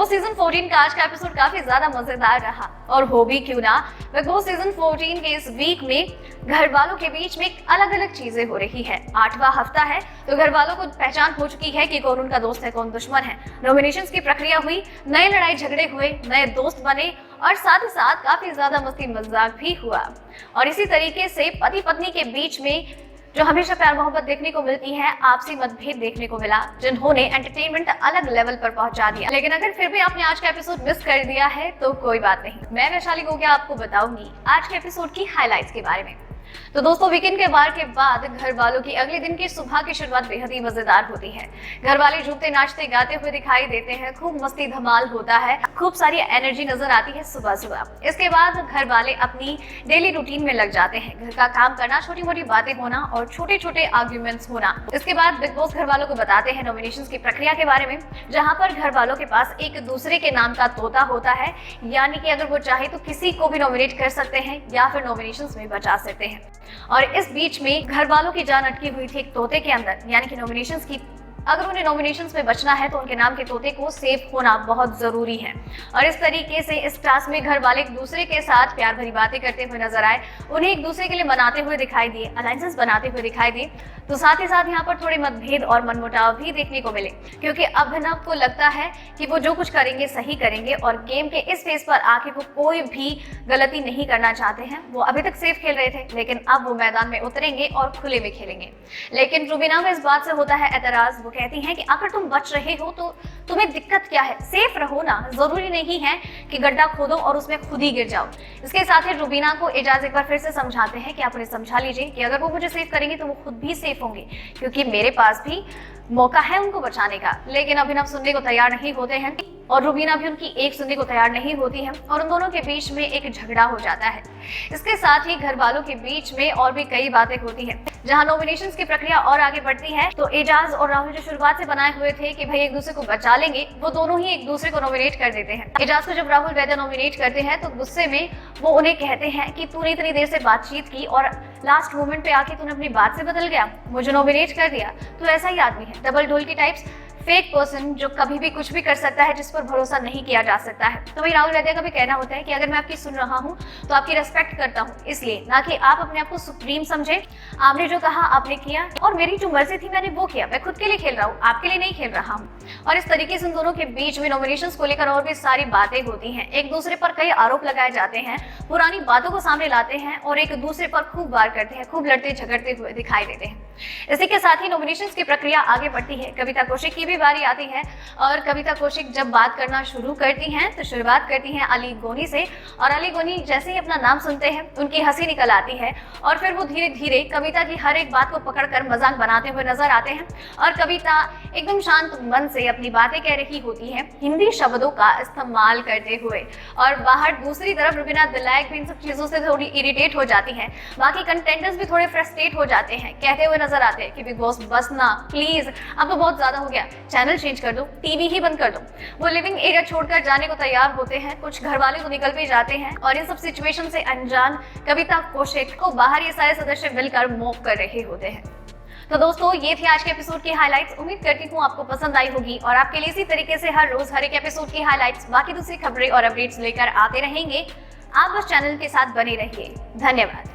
Boss season 14 का आज का एपिसोड काफी ज्यादा मजेदार रहा और हो भी क्यों ना, बिग बॉस सीजन 14 के इस वीक में घर वालों के बीच में अलग अलग चीजें हो रही है। 8वां हफ्ता है तो घर वालों को पहचान हो चुकी है कि कौन उनका दोस्त है कौन दुश्मन है। नॉमिनेशंस की प्रक्रिया हुई, नए लड़ाई झगड़े हुए, नए दोस्त बने और साथ ही साथ काफी ज्यादा मस्ती मजाक भी हुआ। और इसी तरीके से पति पत्नी के बीच में जो हमेशा प्यार मोहब्बत देखने को मिलती है, आपसी मतभेद देखने को मिला, जिन्होंने एंटरटेनमेंट अलग लेवल पर पहुंचा दिया। लेकिन अगर फिर भी आपने आज का एपिसोड मिस कर दिया है तो कोई बात नहीं, मैं वैशाली गोगिया आपको बताऊंगी आज के एपिसोड की हाइलाइट्स के बारे में। तो दोस्तों, वीकेंड के वार के बाद घर वालों की अगले दिन की सुबह की शुरुआत बेहद ही मजेदार होती है। घर वाले झूमते नाचते गाते हुए दिखाई देते हैं, खूब मस्ती धमाल होता है, खूब सारी एनर्जी नजर आती है सुबह सुबह। इसके बाद घर वाले अपनी डेली रूटीन में लग जाते हैं, घर का काम करना, छोटी मोटी बातें होना और छोटे छोटे आर्ग्यूमेंट्स होना। इसके बाद बिग बॉस घर वालों को बताते हैं नॉमिनेशंस की प्रक्रिया के बारे में, जहां पर घर वालों के पास एक दूसरे के नाम का तोता होता है, यानी कि अगर वो चाहे तो किसी को भी नॉमिनेट कर सकते हैं या फिर नॉमिनेशंस में बचा सकते हैं। और इस बीच में घर वालों की जान अटकी हुई थी एक तोते के अंदर, यानी कि नॉमिनेशंस की अगर उन्हें नॉमिनेशंस में बचना है तो उनके नाम के तोते को सेफ होना बहुत जरूरी है। और इस तरीके से इस टास्क में घर वाले एक दूसरे के साथ प्यार भरी बातें करते हुए नजर आए, उन्हें एक दूसरे के लिए मनाते हुए दिखाई दिए, अलायंसेस बनाते हुए दिखाई दिए। तो साथ ही साथ यहाँ पर थोड़े मतभेद और मनमुटाव भी देखने को मिले, क्योंकि अभिनव को लगता है कि वो जो कुछ करेंगे सही करेंगे और गेम के इस फेज पर आके वो कोई भी गलती नहीं करना चाहते हैं। वो अभी तक सेफ खेल रहे थे, लेकिन अब वो मैदान में उतरेंगे और खुले में खेलेंगे। लेकिन रुबीना को इस बात से होता है एतराज। वो कहती हैं कि अगर तुम बच रहे हो तो तुम्हें दिक्कत क्या है, सेफ रहो ना, जरूरी नहीं है कि गड्ढा खोदो और उसमें खुद ही गिर जाओ। इसके साथ ही रुबीना को एजाज एक बार फिर से समझाते हैं कि आप उन्हें समझा लीजिए कि अगर वो मुझे सेफ करेंगे तो वो खुद भी सेफ होंगे, क्योंकि मेरे पास भी मौका है उनको बचाने का। लेकिन अभिनव सुनने को तैयार नहीं होते हैं और रुबीना भी उनकी एक सुनने को तैयार नहीं होती है और उन दोनों के बीच में एक झगड़ा हो जाता है। इसके साथ ही घर वालों के बीच में और भी कई बातें होती हैं। जहां नॉमिनेशंस की प्रक्रिया और आगे बढ़ती है तो एजाज और राहुल जो शुरुआत से बनाए हुए थे कि भाई एक दूसरे को बचा लेंगे, वो दोनों ही एक दूसरे को नॉमिनेट कर देते हैं। एजाज को जब राहुल वैद्य नॉमिनेट करते हैं तो गुस्से में वो उन्हें कहते हैं कि तूने इतनी देर से बातचीत की और लास्ट मोमेंट पे आके तूने अपनी बात से बदल गया, मुझे नॉमिनेट कर दिया। तो ऐसा ही आदमी है, डबल ढोल की टाइप्स, फेक पर्सन जो कभी भी कुछ भी कर सकता है, जिस पर भरोसा नहीं किया जा सकता है। तो वही राहुल वैद्य का भी कहना होता है कि अगर मैं आपकी सुन रहा हूँ तो आपकी रेस्पेक्ट करता हूँ, इसलिए ना कि आप अपने आप को सुप्रीम समझे। आपने जो कहा आपने किया और मेरी जो मर्जी थी मैंने वो किया, मैं खुद के लिए खेल रहा हूँ, आपके लिए नहीं खेल रहा हूँ। और इस तरीके से उन दोनों के बीच में नॉमिनेशंस को लेकर और भी सारी बातें होती हैं। एक दूसरे पर कई आरोप लगाए जाते हैं, पुरानी बातों को सामने लाते हैं और एक दूसरे पर खूब वार करते हैं, खूब लड़ते झगड़ते हुए दिखाई देते हैं। इसी के साथ ही नॉमिनेशंस की प्रक्रिया आगे बढ़ती है। कविता कौशिक की भी बारी आती है और कविता कौशिक जब बात करना शुरू करती हैं तो शुरुआत करती हैं अली गोनी से। और अली गोनी जैसे ही अपना नाम सुनते हैं उनकी हंसी निकल आती है और फिर वो धीरे धीरे कविता की हर एक बात को पकड़कर मजाक बनाते हुए नजर आते हैं। और कविता एकदम शांत मन से अपनी बातें कह रही होती है, हिंदी शब्दों का इस्तेमाल करते हुए। और बाहर दूसरी तरफ रुबीना दिलायक भी इन सब चीजों से थोड़ी इरिटेट हो जाती है। बाकी कंटेंटर्स भी थोड़े फ्रस्ट्रेट हो जाते हैं, कहते हुए नजर आते हैं कि बिग बॉस बस ना, प्लीज अब तो बहुत ज्यादा हो गया, चैनल चेंज कर दो, टीवी ही बंद कर दो। वो लिविंग एरिया छोड़कर जाने को तैयार होते हैं, कुछ घर वाले तो निकल भी जाते हैं। और इन सब सिचुएशन से अनजान कविता कौशिक को बाहर ये सारे सदस्य मिलकर मॉक कर रहे होते हैं। तो दोस्तों, ये थी आज के एपिसोड की हाइलाइट्स। उम्मीद करती हूँ आपको पसंद आई होगी और आपके लिए इसी तरीके से हर रोज हर एक एपिसोड की हाइलाइट्स, बाकी दूसरी खबरें और अपडेट्स लेकर आते रहेंगे। आप बस चैनल के साथ बने रहिए। धन्यवाद।